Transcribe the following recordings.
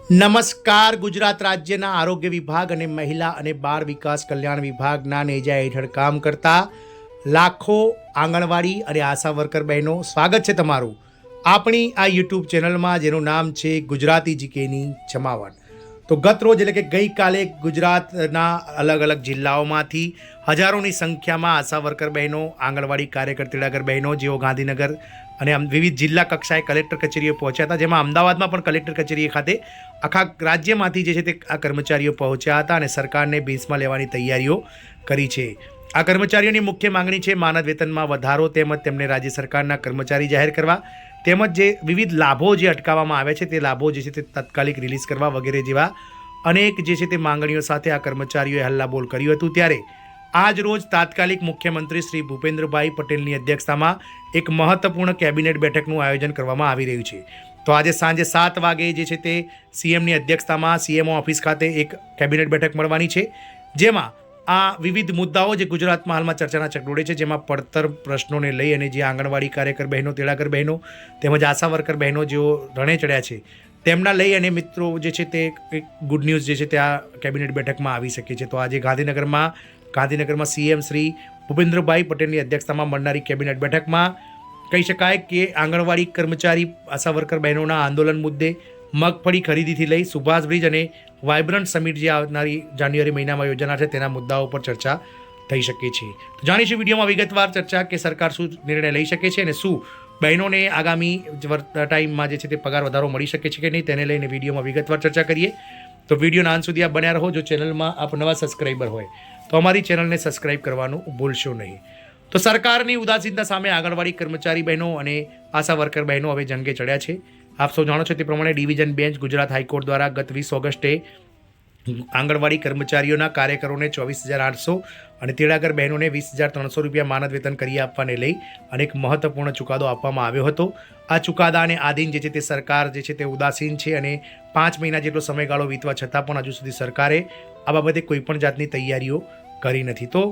નમસ્કાર. ગુજરાત રાજ્યના આરોગ્ય વિભાગ અને મહિલા અને બાળ વિકાસ કલ્યાણ વિભાગના નેજા હેઠળ કામ કરતા લાખો આંગણવાડી અને આશા વર્કર બહેનો, સ્વાગત છે તમારું આપણી આ યુટ્યુબ ચેનલમાં, જેનું નામ છે ગુજરાતી જીકેની જમાવટ. તો ગત રોજ એટલે કે ગઈકાલે ગુજરાતના અલગ અલગ જિલ્લાઓમાંથી હજારોની સંખ્યામાં આશા વર્કર બહેનો, આંગણવાડી કાર્યકર, તેડાગર બહેનો જેઓ ગાંધીનગર અને વિવિધ જિલ્લા કક્ષાએ કલેક્ટર કચેરીએ પહોંચ્યા હતા, જેમાં અમદાવાદમાં પણ કલેક્ટર કચેરી ખાતે આખા રાજ્યમાંથી જે છે તે આ કર્મચારીઓ પહોંચ્યા હતા અને સરકારને બેસમાં લેવાની તૈયારીઓ કરી છે. આ કર્મચારીઓની મુખ્ય માંગણી છે માનદ વેતનમાં વધારો, તેમજ તેમને રાજ્ય સરકારના કર્મચારી જાહેર કરવા, તેમજ જે વિવિધ લાભો જે અટકાવવામાં આવ્યા છે તે લાભો જે છે તે તાત્કાલિક રિલીઝ કરવા વગેરે જેવા અનેક જે છે તે માંગણીઓ સાથે આ કર્મચારીઓએ હલ્લાબોલ કર્યું હતું. ત્યારે આજ રોજ તાત્કાલિક મુખ્યમંત્રી શ્રી ભૂપેન્દ્રભાઈ પટેલની અધ્યક્ષતામાં એક મહત્વપૂર્ણ કેબિનેટ બેઠકનું આયોજન કરવામાં આવી રહ્યું છે. તો આજે સાંજે 7 વાગે જે છે તે સીએમની અધ્યક્ષતામાં સીએમઓ ઓફિસ ખાતે એક કેબિનેટ બેઠક મળવાની છે, જેમાં આ વિવિધ મુદ્દાઓ જે ગુજરાતમાં હાલમાં ચર્ચાના ચકડોળે છે, જેમાં પડતર પ્રશ્નોને લઈ અને જે આંગણવાડી કાર્યકર બહેનો, તેડાગર બહેનો તેમજ આશા વર્કર બહેનો જેઓ રણે ચડ્યા છે તેમના લઈ અને મિત્રો જે છે તે એક ગુડ ન્યૂઝ જે છે તે આ કેબિનેટ બેઠકમાં આવી શકે છે. તો આજે ગાંધીનગરમાં સીએમ શ્રી ભૂપેન્દ્રભાઈ પટેલની અધ્યક્ષતામાં મળનારી કેબિનેટ બેઠકમાં કહી શકાય કે આંગણવાડી કર્મચારી, આશા વર્કર બહેનોના આંદોલન મુદ્દે, મગફળી ખરીદીથી લઈ સુભાષ બ્રિજ અને વાઇબ્રન્ટ સમિટ જે આવનારી જાન્યુઆરી મહિનામાં યોજાનાર છે તેના મુદ્દાઓ પર ચર્ચા થઈ શકે છે. તો જાણીશું વિડીયોમાં વિગતવાર ચર્ચા કે સરકાર શું નિર્ણય લઈ શકે છે અને શું બહેનોને આગામી ટાઈમમાં જે છે તે પગાર વધારો મળી શકે છે કે નહીં, તેને લઈને વિડીયોમાં વિગતવાર ચર્ચા કરીએ. તો વિડીયોના અંત સુધી આપ બન્યા રહો. જો ચેનલમાં આપ નવા સબસ્ક્રાઈબર હોય તો અમારી ચેનલને સબસ્ક્રાઈબ કરવાનું ભૂલશો નહીં. તો સરકારની ઉદાસીનતા સામે આંગણવાડી કર્મચારી બહેનો અને આશા વર્કર બહેનો હવે જંગે ચડ્યા છે. આપ સૌ જાણો છો તે પ્રમાણે ડિવિઝન બેન્ચ ગુજરાત હાઈકોર્ટ દ્વારા ગત 20 ઓગસ્ટે આંગણવાડી કર્મચારીઓના કાર્યકરોને 24,800 અને તેડાગર બહેનોને 20,300 રૂપિયા માનદ વેતન કરી આપવાને લઈ અનેક મહત્વપૂર્ણ ચુકાદો આપવામાં આવ્યો હતો. આ ચુકાદાને આધીન જે છે તે સરકાર જે છે તે ઉદાસીન છે અને 5 મહિના જેટલો સમયગાળો વીતવા છતાં પણ હજુ સુધી સરકારે આ બાબતે કોઈપણ જાતની તૈયારીઓ કરી નથી. તો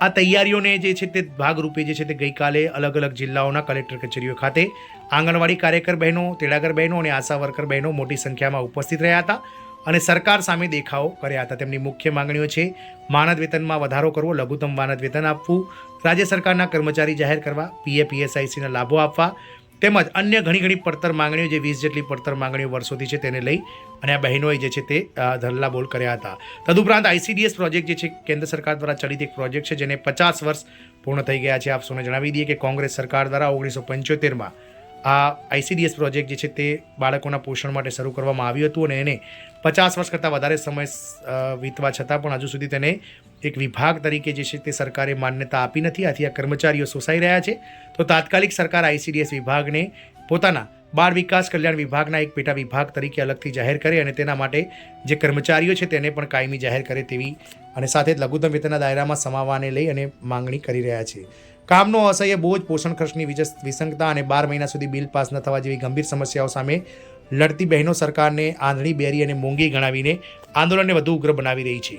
આ તૈયારીઓને જે છે તે ભાગરૂપે જે છે તે ગઈકાલે અલગ અલગ જિલ્લાઓના કલેક્ટર કચેરીઓ ખાતે આંગણવાડી કાર્યકર બહેનો, તેડાગર બહેનો અને આશા વર્કર બહેનો મોટી સંખ્યામાં ઉપસ્થિત રહ્યા હતા અને સરકાર સામે દેખાવો કર્યા હતા. તેમની મુખ્ય માંગણીઓ છે માનદ વેતનમાં વધારો કરવો, લઘુત્તમ માનદ વેતન આપવું, રાજ્ય સરકારના કર્મચારી જાહેર કરવા, પીએફ પીએસઆઈસીના લાભો આપવા, તેમજ અન્ય ઘણી પડતર માંગણીઓ, જે 20 જેટલી પડતર માંગણીઓ વર્ષોથી છે તેને લઈ અને આ બહેનોએ જે છે તે હલ્લાબોલ કર્યા હતા. તદુપરાંત આઈસીડીએસ પ્રોજેક્ટ જે છે કેન્દ્ર સરકાર દ્વારા ચલિત એક પ્રોજેક્ટ છે જેને 50 વર્ષ પૂર્ણ થઈ ગયા છે. આપ સૌને જણાવી દઈએ કે કોંગ્રેસ સરકાર દ્વારા 1975માં આ આઈસીડીએસ પ્રોજેક્ટ જે છે તે બાળકોના પોષણ માટે શરૂ કરવામાં આવ્યું હતું અને એને 50 વર્ષ કરતાં વધારે સમય વીતવા છતાં પણ હજુ સુધી તેને એક વિભાગ તરીકે જે છે તે સરકારે માન્યતા આપી નથી. આથી આ કર્મચારીઓ શોષાઈ રહ્યા છે. તો તાત્કાલિક સરકાર આઈસીડીએસ વિભાગને પોતાના બાળ વિકાસ કલ્યાણ વિભાગના એક પેટા વિભાગ તરીકે અલગથી જાહેર કરે અને તેના માટે જે કર્મચારીઓ છે તેને પણ કાયમી જાહેર કરે તેવી અને સાથે જ લઘુત્તમ વેતનના દાયરામાં સમાવવાને લઈ અને માંગણી કરી રહ્યા છે. કામનો અસહ્ય બોજ, પોષણ ખર્ચની વિસંગતા અને 12 મહિના સુધી બિલ પાસ ન થવા જેવી ગંભીર સમસ્યાઓ સામે લડતી બહેનો સરકારને આંધળી, બેરી અને મોંઘી ગણાવીને આંદોલનને વધુ ઉગ્ર બનાવી રહી છે.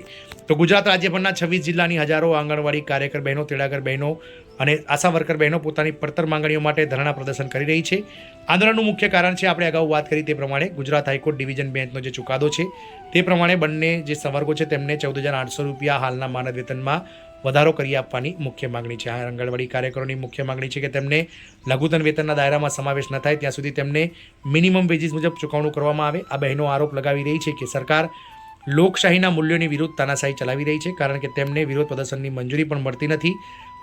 તો ગુજરાત રાજ્યભરના 26 જિલ્લાની હજારો આંગણવાડી કાર્યકર બહેનો, તેડાગર બહેનો અને આશા વર્કર બહેનો પોતાની પડતર માંગણીઓ માટે ધરણા પ્રદર્શન કરી રહી છે. આંદોલનનું મુખ્ય કારણ છે, આપણે અગાઉ વાત કરી તે પ્રમાણે, ગુજરાત હાઈકોર્ટ ડિવિઝન બેન્ચનો જે ચુકાદો છે તે પ્રમાણે બંને જે સંવર્ગો છે તેમને 14,800 રૂપિયા હાલના માનદ વેતનમાં વધારો કરી આપવાની મુખ્ય માંગણી છે. આંગણવાડી કાર્યકરોની મુખ્ય માંગણી છે કે તેમને લઘુત્તમ વેતનના દાયરામાં સમાવેશ ન થાય ત્યાં સુધી તેમને મિનિમમ વેજીસ મુજબ ચૂકવણું કરવામાં આવે. આ બહેનો આરોપ લગાવી રહી છે કે સરકાર લોકશાહીના મૂલ્યોની વિરુદ્ધ તાનાશાહી ચલાવી રહી છે, કારણ કે તેમને વિરોધ પ્રદર્શનની મંજૂરી પણ મળતી નથી.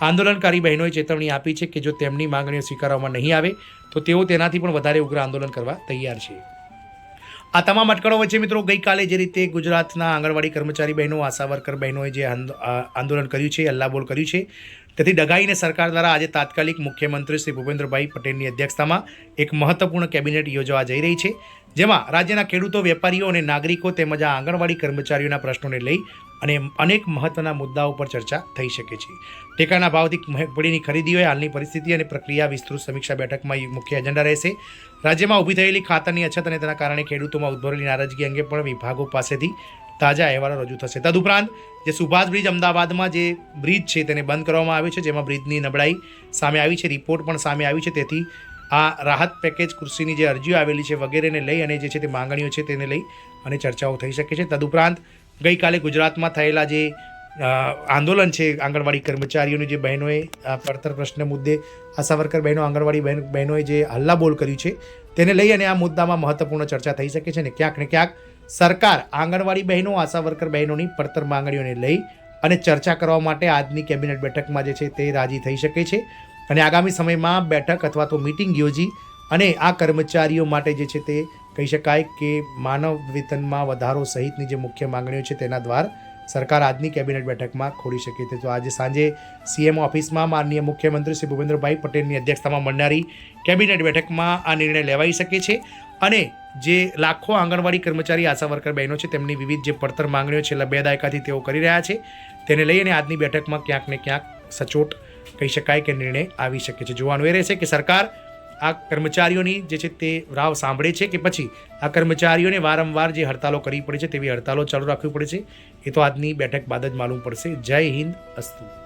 આંદોલનકારી બહેનોએ ચેતવણી આપી છે કે જો તેમની માંગણીઓ સ્વીકારવામાં નહીં આવે તો તેઓ તેનાથી પણ વધારે ઉગ્ર આંદોલન કરવા તૈયાર છે. આ તમામ અટકળો વચ્ચે મિત્રો ગઈકાલે જે રીતે ગુજરાતના આંગણવાડી કર્મચારી બહેનો, આશા વર્કર બહેનોએ જે આંદોલન કર્યું છે, હલ્લાબોલ કર્યું છે, તેથી ડગાઈને સરકાર દ્વારા આજે તાત્કાલિક મુખ્યમંત્રી શ્રી ભૂપેન્દ્રભાઈ પટેલની અધ્યક્ષતામાં એક મહત્વપૂર્ણ કેબિનેટ યોજવા જઈ રહી છે, જેમાં રાજ્યના ખેડૂતો, વેપારીઓ અને નાગરિકો તેમજ આ આંગણવાડી કર્મચારીઓના પ્રશ્નોને લઈ અને અનેક મહત્વના મુદ્દાઓ પર ચર્ચા થઈ શકે છે. ટેકાના ભાવથી મગફળીની ખરીદી હોય, હાલની પરિસ્થિતિ અને પ્રક્રિયા વિસ્તૃત સમીક્ષા બેઠકમાં મુખ્ય એજન્ડા રહેશે. રાજ્યમાં ઊભી થયેલી ખાતરની અછત અને તેના કારણે ખેડૂતોમાં ઉદ્ભવેલી નારાજગી અંગે પણ વિભાગો પાસેથી તાજા અહેવાલો રજૂ થશે. તદુપરાંત જે સુભાષ બ્રિજ અમદાવાદમાં જે બ્રિજ છે તેને બંધ કરવામાં આવ્યો છે, જેમાં બ્રિજની નબળાઈ સામે આવી છે, રિપોર્ટ પણ સામે આવી છે. તેથી આ રાહત પેકેજ કૃષિની જે અરજીઓ આવેલી છે વગેરેને લઈ અને જે છે તે માંગણીઓ છે તેને લઈ અને ચર્ચાઓ થઈ શકે છે. તદુપરાંત ગઈકાલે ગુજરાતમાં થયેલા જે આંદોલન છે આંગણવાડી કર્મચારીઓની, જે બહેનોએ પડતર પ્રશ્ન મુદ્દે આશા વર્કર બહેનો, આંગણવાડી બહેનોએ જે હલ્લાબોલ કર્યું છે તેને લઈ અને આ મુદ્દામાં મહત્વપૂર્ણ ચર્ચા થઈ શકે છે. અને ક્યાંક ને ક્યાંક સરકાર આંગણવાડી બહેનો, આશા વર્કર બહેનોની પડતર માંગણીઓને લઈ અને ચર્ચા કરવા માટે આજની કેબિનેટ બેઠકમાં જે છે તે રાજી થઈ શકે છે. અને આગામી સમયમાં બેઠક અથવા તો મિટિંગ યોજી અને આ કર્મચારીઓ માટે જે છે તે કહી શકાય કે માનવ વેતનમાં વધારો સહિતની જે મુખ્ય માંગણીઓ છે તેના દ્વાર સરકાર આજની કેબિનેટ બેઠકમાં ખોલી શકે છે. તો આજે સાંજે સીએમ ઓફિસમાં માનનીય મુખ્યમંત્રી શ્રી ભૂપેન્દ્રભાઈ પટેલની અધ્યક્ષતામાં મળનારી કેબિનેટ બેઠકમાં આ નિર્ણય લેવાઈ શકે છે. અને જે લાખો આંગણવાડી કર્મચારી, આશા વર્કર બહેનો છે તેમની વિવિધ જે પડતર માંગણીઓ છેલ્લા 2 દાયકાથી તેઓ કરી રહ્યા છે તેને લઈને આજની બેઠકમાં ક્યાંક ને ક્યાંક સચોટ કહી શકાય કે નિર્ણય આવી શકે છે. જોવાનું એ રહેશે કે સરકાર આ કર્મચારીઓની જે છે તે રાવ સાંભળે છે કે પછી આ કર્મચારીઓને વારંવાર જે હડતાલો કરવી પડે છે તેવી હડતાલો ચાલુ રાખવી પડે છે. એ તો આજની બેઠક બાદ જ માલુમ પડશે. જય હિન્દ, અસ્તુ.